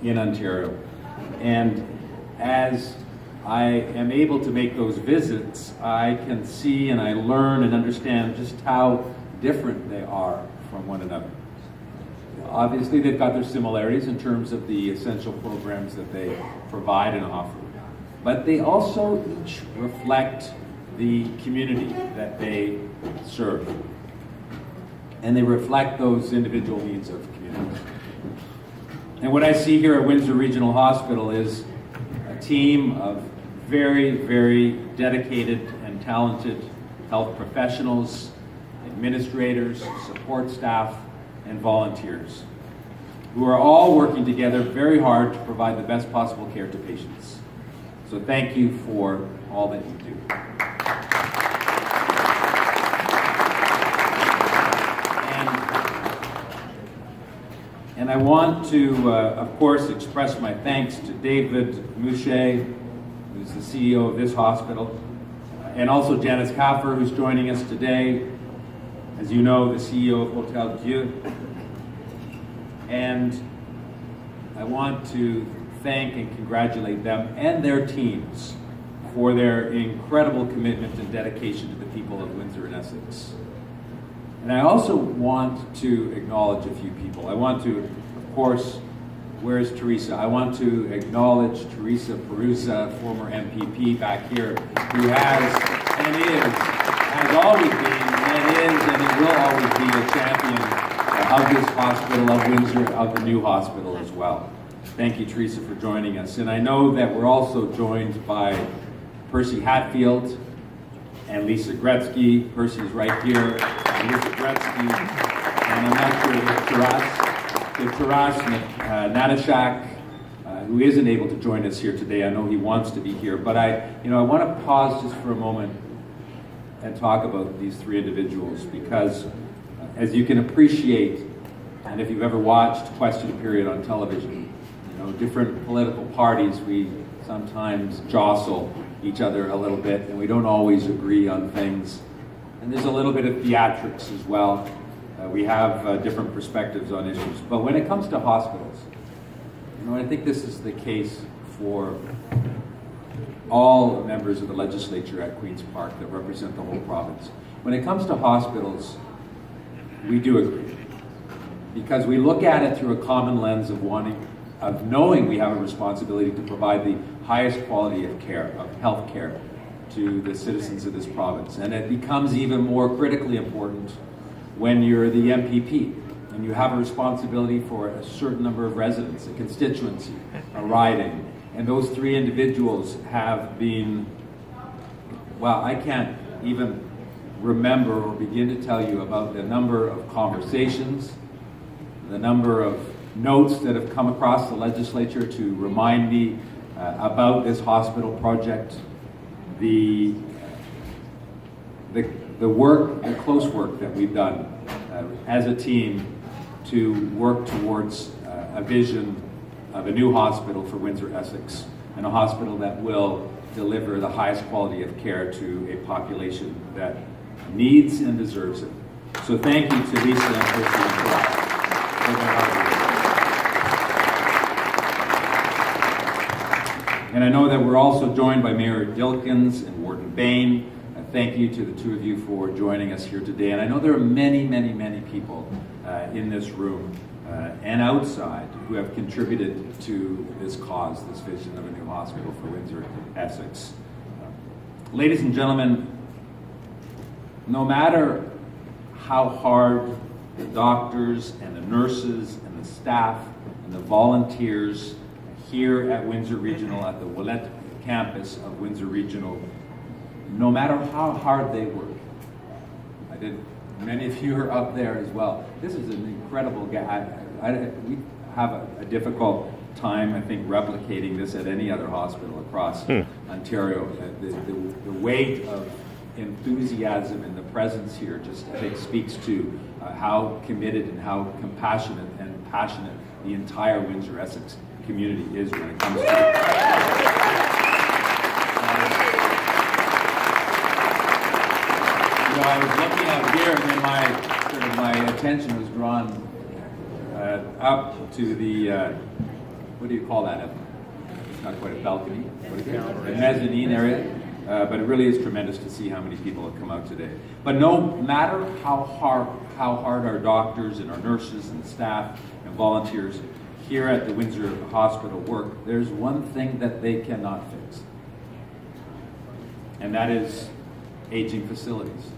in Ontario. And as I am able to make those visits, I can see and I learn and understand just how different they are from one another. Obviously, they've got their similarities in terms of the essential programs that they provide and offer, but they also each reflect the community that they serve, and they reflect those individual needs of communities. And what I see here at Windsor Regional Hospital is a team of very, very dedicated and talented health professionals, administrators, support staff, and volunteers who are all working together very hard to provide the best possible care to patients. So thank you for all that you do. And I want to, of course, express my thanks to David Mouchet, who's the CEO of this hospital, and also Janice Kaffer, who's joining us today. As you know, the CEO of Hotel Dieu. And I want to thank and congratulate them and their teams for their incredible commitment and dedication to the people of Windsor and Essex. And I also want to acknowledge a few people. I want to, of course, where's Teresa? I want to acknowledge Teresa Perusa, former MPP back here, who has and has always been, and it will always be a champion of this hospital, of Windsor, of the new hospital as well. Thank you, Teresa, for joining us. And I know that we're also joined by Percy Hatfield and Lisa Gretzky. Percy's right here. Lisa Gretzky, and I'm not sure if Taras Natashak, who isn't able to join us here today. I know he wants to be here, but I want to pause just for a moment and talk about these three individuals, because as you can appreciate, and if you've ever watched Question Period on television, different political parties, we sometimes jostle each other a little bit, and we don't always agree on things. And there's a little bit of theatrics as well. We have different perspectives on issues. But when it comes to hospitals, I think this is the case for all members of the legislature at Queen's Park that represent the whole province. When it comes to hospitals, we do agree, because we look at it through a common lens of knowing we have a responsibility to provide the highest quality of care, of health care, to the citizens of this province. And it becomes even more critically important when you're the MPP and you have a responsibility for a certain number of residents, a constituency, a riding. And those three individuals have been, well, I can't even remember or begin to tell you about the number of conversations, the number of notes that have come across the legislature to remind me about this hospital project, the work, the close work that we've done as a team to work towards a vision of a new hospital for Windsor, Essex, and a hospital that will deliver the highest quality of care to a population that needs and deserves it. So thank you to Lisa and Percy for their hard work. And I know that we're also joined by Mayor Dilkins and Warden Bain. Thank you to the two of you for joining us here today. And I know there are many, many, many people in this room and outside who have contributed to this cause, this vision of a new hospital for Windsor, Essex. Ladies and gentlemen, no matter how hard the doctors and the nurses and the staff and the volunteers here at Windsor Regional, at the Willette campus of Windsor Regional, no matter how hard they work, many of you are up there as well. This is an incredible guy. We have a difficult time, I think, replicating this at any other hospital across Ontario. The weight of enthusiasm and the presence here just, I think, speaks to how committed and how compassionate and passionate the entire Windsor Essex community is when it comes to I was looking out here, and then my attention was drawn up to the what do you call that? It's not quite a balcony. What is it? A mezzanine area. But it really is tremendous to see how many people have come out today. But no matter how hard our doctors and our nurses and staff and volunteers here at the Windsor Hospital work, there's one thing that they cannot fix. And that is aging facilities.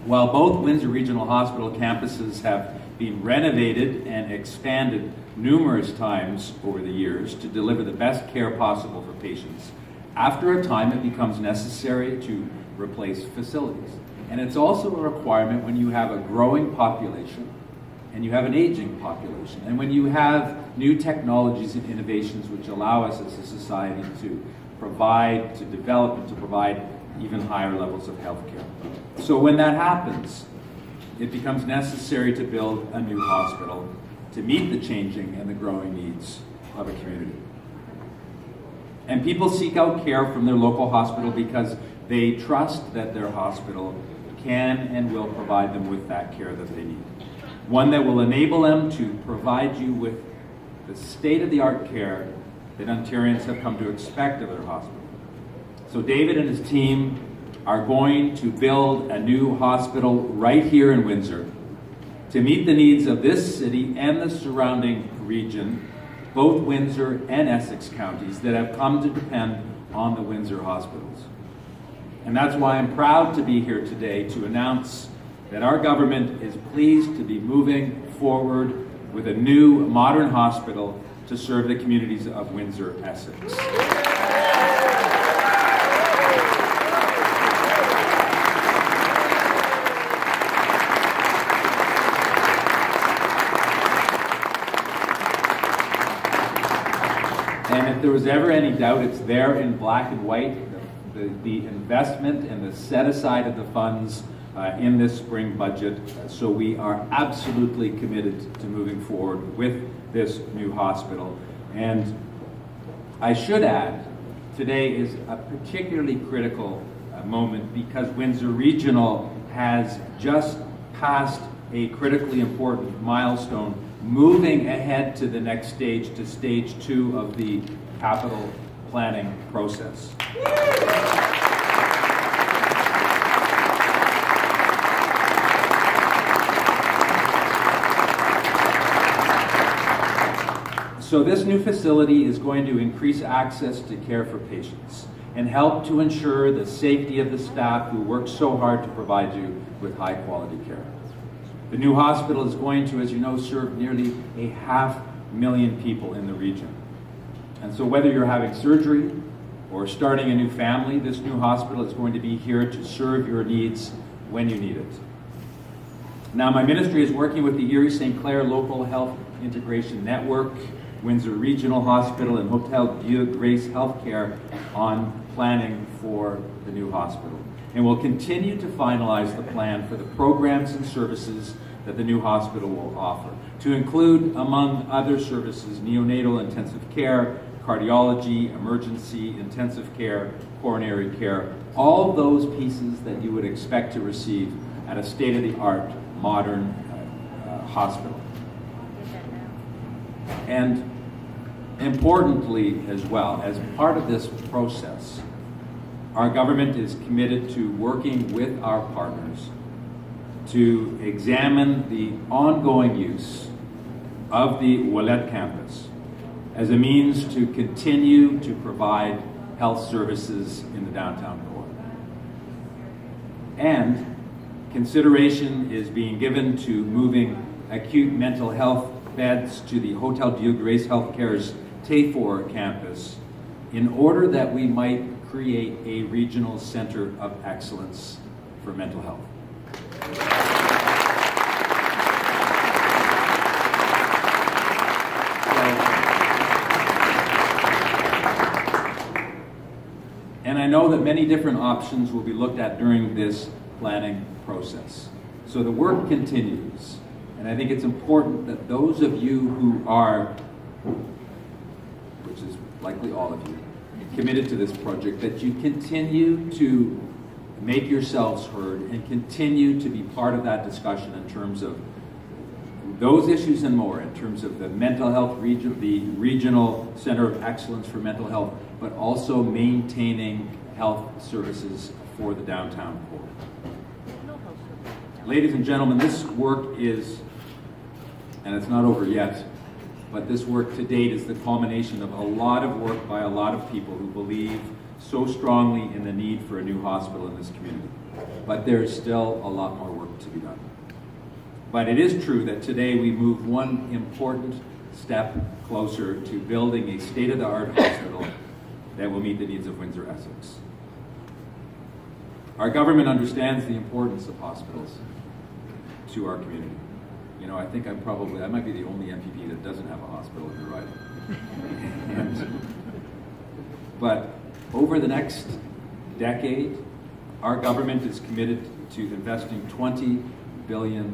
While both Windsor Regional Hospital campuses have been renovated and expanded numerous times over the years to deliver the best care possible for patients, after a time it becomes necessary to replace facilities. And it's also a requirement when you have a growing population and you have an aging population, and when you have new technologies and innovations which allow us as a society to provide, to develop, and to provide even higher levels of health care. So when that happens, it becomes necessary to build a new hospital to meet the changing and the growing needs of a community. And people seek out care from their local hospital because they trust that their hospital can and will provide them with that care that they need. One that will enable them to provide you with the state-of-the-art care that Ontarians have come to expect of their hospital. So David and his team are going to build a new hospital right here in Windsor to meet the needs of this city and the surrounding region, both Windsor and Essex counties that have come to depend on the Windsor hospitals. And that's why I'm proud to be here today to announce that our government is pleased to be moving forward with a new modern hospital to serve the communities of Windsor, Essex. And if there was ever any doubt, it's there in black and white, the investment and the set aside of the funds in this spring budget. So we are absolutely committed to moving forward with this new hospital. And I should add, today is a particularly critical moment because Windsor Regional has just passed a critically important milestone, moving ahead to the next stage, to stage 2 of the capital planning process. So this new facility is going to increase access to care for patients and help to ensure the safety of the staff who work so hard to provide you with high quality care. The new hospital is going to, as you know, serve nearly 500,000 people in the region. And so whether you're having surgery or starting a new family, this new hospital is going to be here to serve your needs when you need it. Now, my ministry is working with the Erie St. Clair Local Health Integration Network, Windsor Regional Hospital, and Hotel Dieu Grace Healthcare on planning for the new hospital. And we'll continue to finalize the plan for the programs and services that the new hospital will offer, to include, among other services, neonatal intensive care, cardiology, emergency intensive care, coronary care, all those pieces that you would expect to receive at a state-of-the-art modern hospital. And importantly as well, as part of this process, our government is committed to working with our partners to examine the ongoing use of the Ouellette campus as a means to continue to provide health services in the downtown core. And consideration is being given to moving acute mental health beds to the Hotel Dieu Grace Healthcare's Tafor campus in order that we might create a regional center of excellence for mental health. And I know that many different options will be looked at during this planning process. So the work continues. And I think it's important that those of you who are, which is likely all of you, committed to this project, that you continue to make yourselves heard and continue to be part of that discussion in terms of those issues and more in terms of the mental health region, the regional center of excellence for mental health, but also maintaining health services for the downtown core. Ladies and gentlemen, this work is, and it's not over yet, but this work to date is the culmination of a lot of work by a lot of people who believe so strongly in the need for a new hospital in this community. But there's still a lot more work to be done. But it is true that today we move one important step closer to building a state-of-the-art hospital that will meet the needs of Windsor Essex. Our government understands the importance of hospitals to our community. You know, I think I might be the only MPP that doesn't have a hospital in the riding. But over the next decade, our government is committed to investing $20 billion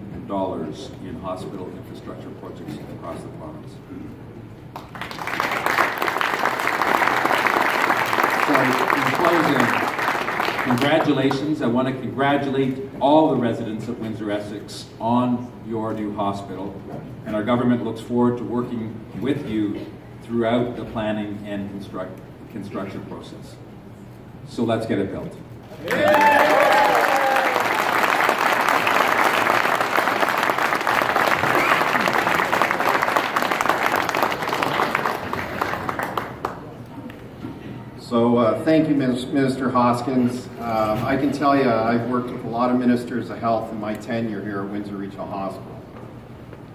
in hospital infrastructure projects across the province. So, in closing, congratulations. I want to congratulate all the residents of Windsor Essex on your new hospital, and our government looks forward to working with you throughout the planning and construction process. So let's get it built. So thank you, Minister Hoskins. I can tell you I've worked with a lot of ministers of health in my tenure here at Windsor Regional Hospital.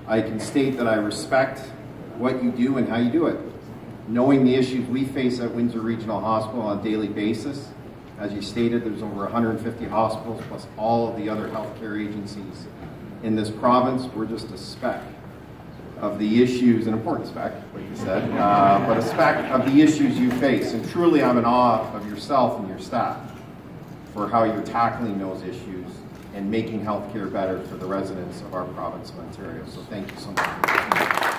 I can state that I respect what you do and how you do it. Knowing the issues we face at Windsor Regional Hospital on a daily basis, as you stated, there's over 150 hospitals plus all of the other healthcare agencies in this province. We're just a speck of the issues, an important speck, like you said, but a speck of the issues you face. And truly, I'm in awe of yourself and your staff for how you're tackling those issues and making healthcare better for the residents of our province of Ontario. So thank you so much.